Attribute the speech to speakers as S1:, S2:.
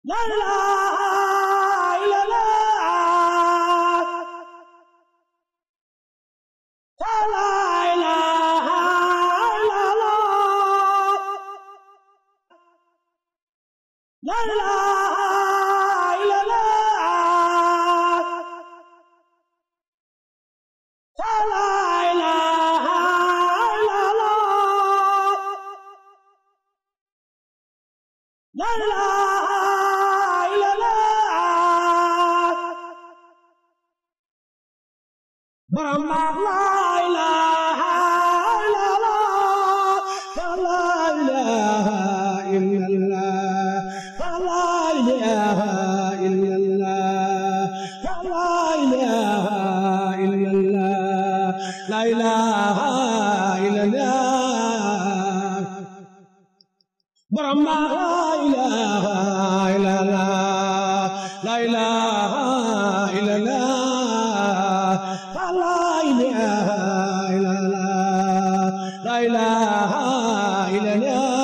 S1: La ilaha illallah. La ilaha illallah. La ilaha illallah. La ilaha illallah. La ilaha illallah. Borom baax la ilaha illallah. La ilaha illallah. La ilaha illallah. La ilaha illallah. La ilaha illallah. Borom baax la ilaha illallah. La ilaha illallah. La ilaha illallah. La ilaha illallah.